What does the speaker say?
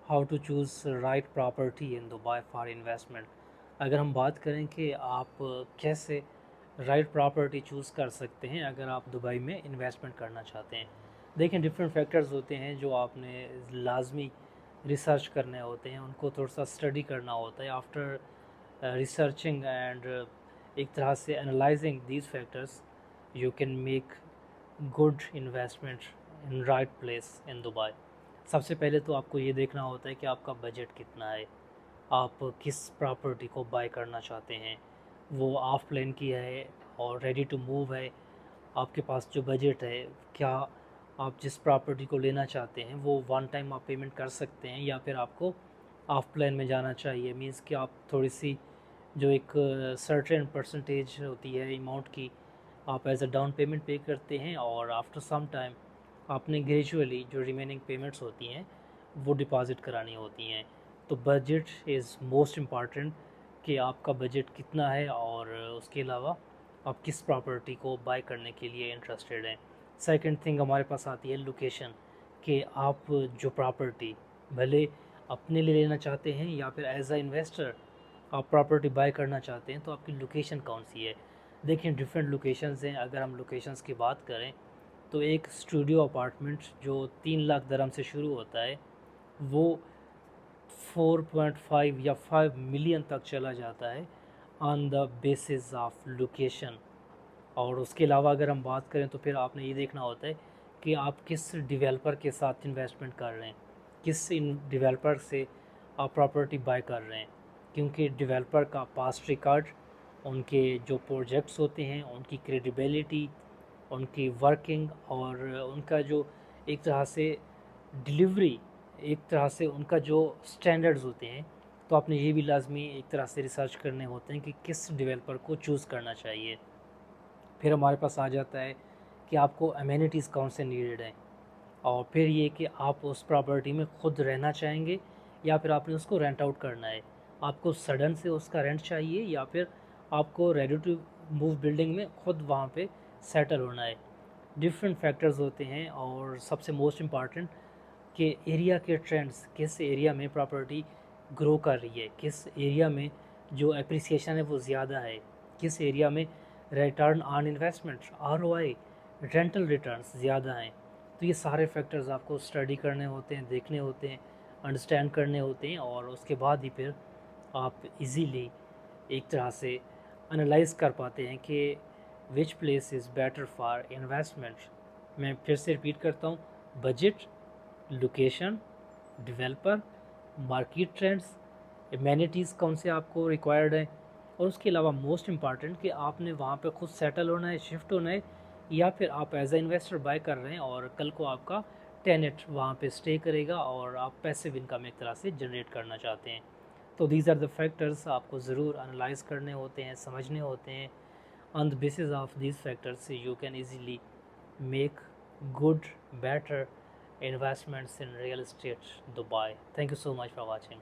How to choose right property in Dubai for investment. اگر ہم بات کریں کہ آپ کیسے رائٹ پراپرٹی چوز کر سکتے ہیں اگر آپ دبئی میں انویسٹمنٹ کرنا چاہتے ہیں. دیکھیں ڈفرینٹ فیکٹرز ہوتے ہیں جو آپ نے لازمی ریسرچ کرنے ہوتے ہیں, ان کو تھوڑا سا اسٹڈی کرنا ہوتا ہے. آفٹر ریسرچنگ اینڈ ایک طرح سے analyzing these factors you can make good investment in right place in Dubai. سب سے پہلے تو آپ کو یہ دیکھنا ہوتا ہے کہ آپ کا بجٹ کتنا ہے, آپ کس پراپرٹی کو بائی کرنا چاہتے ہیں, وہ آف پلان کی ہے اور ریڈی ٹو موو ہے. آپ کے پاس جو بجٹ ہے, کیا آپ جس پراپرٹی کو لینا چاہتے ہیں وہ ون ٹائم آپ پیمنٹ کر سکتے ہیں یا پھر آپ کو آف پلان میں جانا چاہیے. مینس کہ آپ تھوڑی سی جو ایک سرٹن پرسنٹیج ہوتی ہے اماؤنٹ کی آپ ایز اے ڈاؤن پیمنٹ پے کرتے ہیں اور آفٹر سم ٹائم آپ نے گریجولی جو ریمیننگ پیمنٹس ہوتی ہیں وہ ڈپازٹ کرانی ہوتی ہیں. تو بجٹ از موسٹ امپارٹنٹ کہ آپ کا بجٹ کتنا ہے اور اس کے علاوہ آپ کس پراپرٹی کو بائی کرنے کے لیے انٹرسٹیڈ ہیں. سیکنڈ تھنگ ہمارے پاس آتی ہے لوکیشن, کہ آپ جو پراپرٹی بھلے اپنے لیے لینا چاہتے ہیں یا پھر ایز اے انویسٹر آپ پراپرٹی بائی کرنا چاہتے ہیں تو آپ کی لوکیشن کون سی ہے. دیکھیں ڈفرینٹ لوکیشنز ہیں. اگر ہم لوکیشنز کی بات کریں تو ایک اسٹوڈیو اپارٹمنٹ جو 3 لاکھ درہم سے شروع ہوتا ہے وہ 4.5 یا 5 ملین تک چلا جاتا ہے آن دا بیسس آف لوکیشن. اور اس کے علاوہ اگر ہم بات کریں تو پھر آپ نے یہ دیکھنا ہوتا ہے کہ آپ کس ڈیولپر کے ساتھ انویسٹمنٹ کر رہے ہیں, کس ڈیولپر سے آپ پراپرٹی بائی کر رہے ہیں. کیونکہ ڈیولپر کا پاسٹ ریکارڈ, ان کے جو پروجیکٹس ہوتے ہیں, ان کی کریڈیبلٹی, ان کی ورکنگ اور ان کا جو ایک طرح سے ڈیلیوری, ایک طرح سے ان کا جو سٹینڈرڈز ہوتے ہیں, تو آپ نے یہ بھی لازمی ایک طرح سے ریسرچ کرنے ہوتے ہیں کہ کس ڈیولپر کو چوز کرنا چاہیے. پھر ہمارے پاس آ جاتا ہے کہ آپ کو امینٹیز کون سے نیڈڈ ہیں, اور پھر یہ کہ آپ اس پراپرٹی میں خود رہنا چاہیں گے یا پھر آپ نے اس کو رینٹ آؤٹ کرنا ہے. آپ کو سڈن سے اس کا رینٹ چاہیے یا پھر آپ کو ریڈی ٹو موو بلڈنگ میں خود وہاں پہ سیٹل ہونا ہے. ڈفرینٹ فیکٹرز ہوتے ہیں اور سب سے موسٹ امپارٹنٹ کہ ایریا کے ٹرینڈز, کس ایریا میں پراپرٹی گرو کر رہی ہے, کس ایریا میں جو اپریسیشن ہے وہ زیادہ ہے, کس ایریا میں return on investment ROI rental returns زیادہ ہیں. تو یہ سارے فیکٹرز آپ کو اسٹڈی کرنے ہوتے ہیں, دیکھنے ہوتے ہیں, انڈرسٹینڈ کرنے ہوتے ہیں, اور اس کے بعد ہی پھر آپ ایزیلی ایک طرح سے انالائز کر پاتے ہیں کہ which place is better for investment. میں پھر سے ریپیٹ کرتا ہوں, budget, location, developer, market trends, amenities کون سے آپ کو ریکوائرڈ ہیں, اور اس کے علاوہ موسٹ امپارٹنٹ کہ آپ نے وہاں پہ خود سیٹل ہونا ہے, شفٹ ہونا ہے, یا پھر آپ ایز اے انویسٹر بائی کر رہے ہیں اور کل کو آپ کا ٹینٹ وہاں پہ اسٹے کرے گا اور آپ پیسیو انکم ایک طرح سے جنریٹ کرنا چاہتے ہیں. تو دیز آر دا فیکٹرز آپ کو ضرور انالائز کرنے ہوتے ہیں, سمجھنے ہوتے ہیں. On the basis of these factors you can easily make good, better investments in real estate Dubai. Thank you so much for watching.